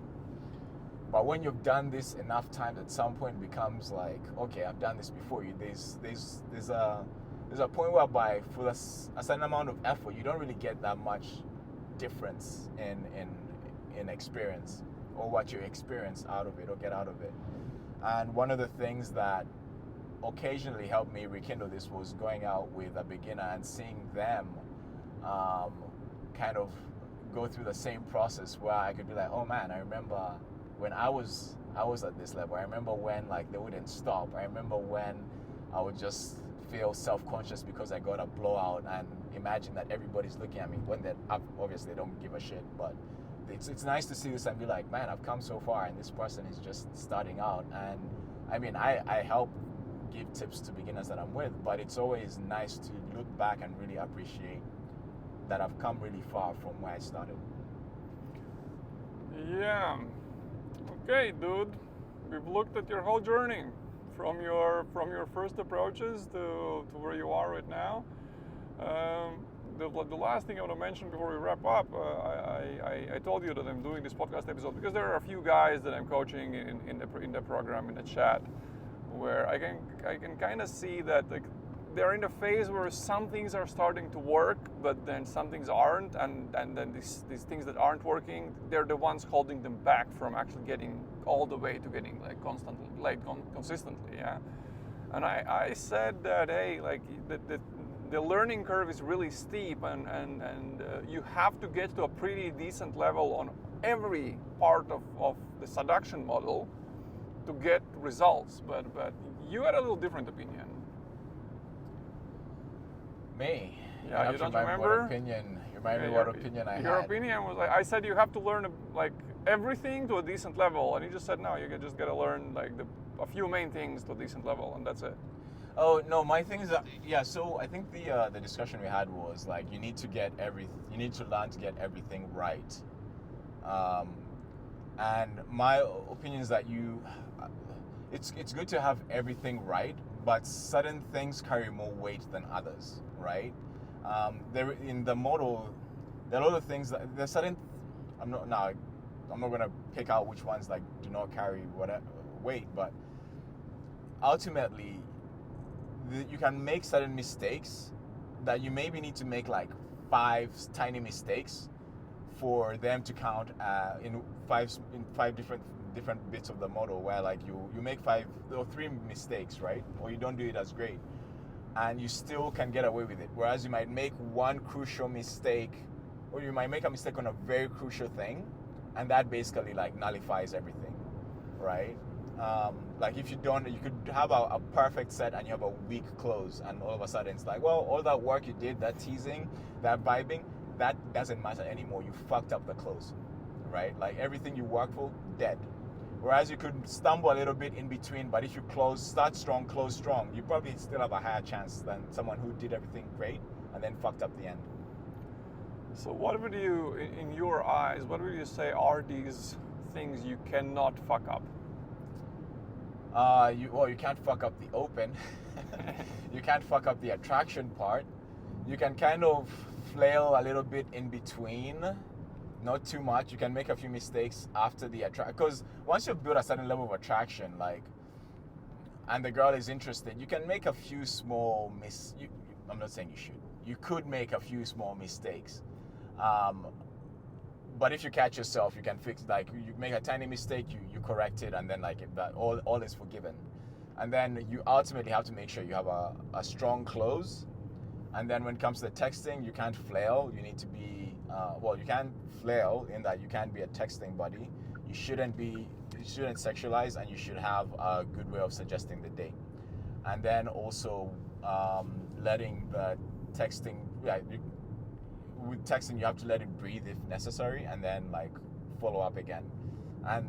But when you've done this enough times, at some point it becomes like, okay, I've done this before. There's a point whereby for a certain amount of effort, you don't really get that much difference in experience or what you experience out of it or get out of it. And one of the things that occasionally helped me rekindle this was going out with a beginner and seeing them kind of go through the same process where I could be like, oh man, I remember when I was at this level. I remember when like they wouldn't stop. I remember when I would just feel self-conscious because I got a blowout and imagine that everybody's looking at me when they obviously don't give a shit, but it's nice to see this and be like, man, I've come so far and this person is just starting out. And I mean, I help give tips to beginners that I'm with, but it's always nice to look back and really appreciate that I've come really far from where I started. Yeah. Okay, dude. We've looked at your whole journey from your first approaches to where you are right now. The last thing I want to mention before we wrap up, I told you that I'm doing this podcast episode because there are a few guys that I'm coaching in the program, in the chat, where I can kind of see that like they're in a phase where some things are starting to work, but then some things aren't, and then these things that aren't working, they're the ones holding them back from actually getting all the way to getting like consistently, yeah. And I said that, hey, like the learning curve is really steep, and you have to get to a pretty decent level on every part of the seduction model to get results. But you had a little different opinion. Me? Yeah, you don't remember? What opinion? Remind me what opinion I had. Your opinion was like, I said you have to learn like everything to a decent level, and you just said no, you just gotta learn like a few main things to a decent level, and that's it. Oh no, my thing is that so I think the discussion we had was like you need to learn to get everything right. And my opinion is that it's good to have everything right, but certain things carry more weight than others, right? There in the model, there are a lot of things that there's certain. I'm not gonna pick out which ones like do not carry whatever weight, but ultimately, you can make certain mistakes that you maybe need to make like 5 tiny mistakes for them to count in five different bits of the model, where like you make 5 or 3 mistakes, right? Or you don't do it as great, and you still can get away with it. Whereas you might make one crucial mistake, or you might make a mistake on a very crucial thing, and that basically like nullifies everything, right? Like if you could have a perfect set and you have a weak close, and all of a sudden it's like, well, all that work you did, that teasing, that vibing, that doesn't matter anymore. You fucked up the close, right? Like everything you worked for, dead. Whereas you could stumble a little bit in between, but if you start strong, close strong, you probably still have a higher chance than someone who did everything great and then fucked up the end. So what would you, in your eyes, what would you say are these things you cannot fuck up? You can't fuck up the open. You can't fuck up the attraction part. You can kind of flail a little bit in between, not too much. You can make a few mistakes after the attraction, because once you've built a certain level of attraction, like, and the girl is interested, you can make a few small I'm not saying you should. You could make a few small mistakes, but if you catch yourself, you can fix, like you make a tiny mistake, you correct it, and then like that all is forgiven. And then you ultimately have to make sure you have a strong close. And then when it comes to the texting, you can't flail. You need to be, you can flail in that you can't be a texting buddy. You shouldn't sexualize, and you should have a good way of suggesting the date. And then also letting the texting, with texting, you have to let it breathe if necessary, and then like follow up again. And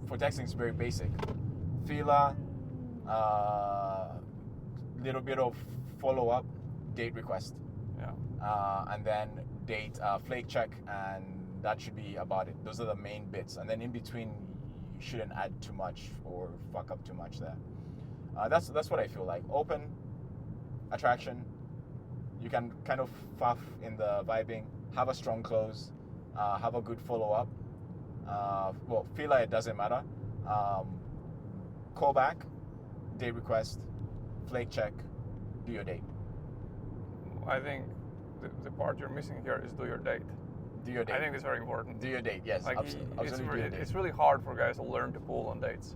for texting, it's very basic. Feeler, little bit of follow up, date request. Yeah. And then date, flake check, and that should be about it. Those are the main bits. And then in between, you shouldn't add too much or fuck up too much there. That's what I feel like. Open, attraction. You can kind of faff in the vibing, have a strong close, have a good follow-up. Feeler, it doesn't matter. Call back, date request, flake check, do your date. I think the part you're missing here is do your date. Do your date. I think it's very important. Do your date, yes. Like Absolutely. it's really hard for guys to learn to pull on dates.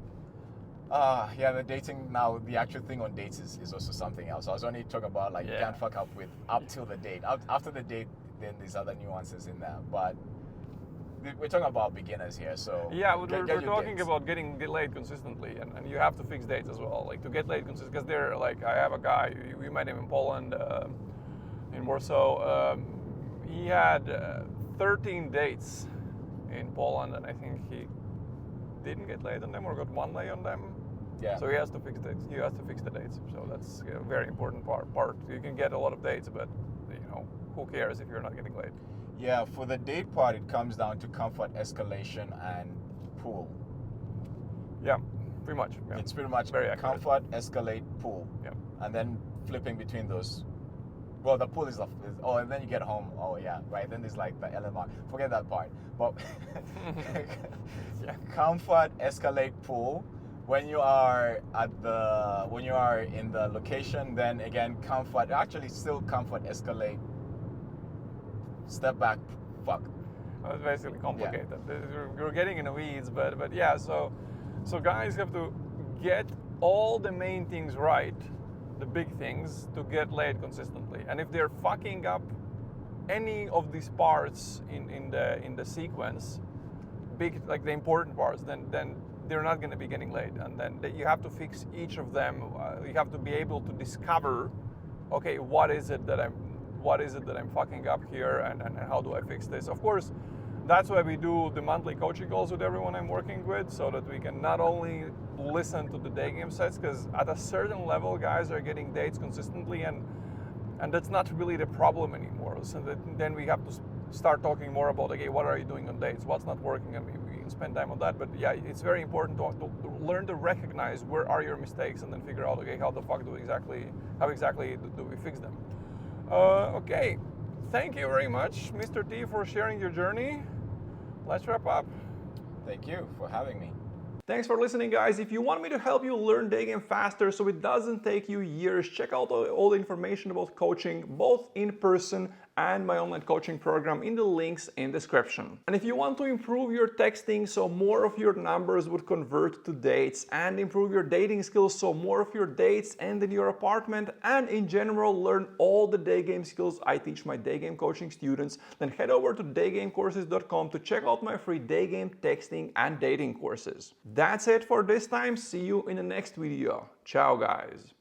Yeah, the dating now, the actual thing on dates is also something else. I was only talking about like you can't fuck up with up till the date. After the date, then there's other nuances in there. But we're talking about beginners here, so yeah, we're talking about getting laid consistently, and you have to fix dates as well. Like to get laid consistently, because they're like, I have a guy, we met him in Poland, in Warsaw. He had 13 dates in Poland, and I think he didn't get laid on them or got one lay on them. Yeah. So he has to fix dates. He has to fix the dates. So that's a very important part. You can get a lot of dates, but who cares if you're not getting laid? Yeah, for the date part, it comes down to comfort, escalation, and pull. Yeah, pretty much. Yeah. It's pretty much very accurate. Comfort, escalate, pull. Yeah. And then flipping between those. Well, the pull is and then you get home. Oh yeah, right. Then there's like the LMR. Forget that part. But Yeah. Comfort, escalate, pull. When you are in the location, then again comfort. Actually, still comfort, escalate. Step back, fuck. It's basically complicated. You're getting in the weeds, but yeah. So guys have to get all the main things right, the big things, to get laid consistently. And if they're fucking up any of these parts in the sequence, big, like the important parts, then they're not going to be getting laid. And then you have to fix each of them. You have to be able to discover, okay, what is it that I'm fucking up here, and how do I fix this? Of course, that's why we do the monthly coaching calls with everyone I'm working with, so that we can not only listen to the day game sets, because at a certain level, guys are getting dates consistently, and that's not really the problem anymore. So then we have to start talking more about, okay, what are you doing on dates? What's not working? And we can spend time on that. But yeah, it's very important to learn to recognize where are your mistakes, and then figure out, okay, how exactly do we fix them? Okay, thank you very much, Mr. T, for sharing your journey. Let's wrap up. Thank you for having me. Thanks for listening, guys. If you want me to help you learn Daygame faster so it doesn't take you years, check out all the information about coaching, both in person and my online coaching program in the links in description. And if you want to improve your texting so more of your numbers would convert to dates, and improve your dating skills so more of your dates end in your apartment, and in general learn all the Daygame skills I teach my Daygame coaching students, then head over to daygamecourses.com to check out my free Daygame texting and dating courses. That's it for this time. See you in the next video. Ciao, guys.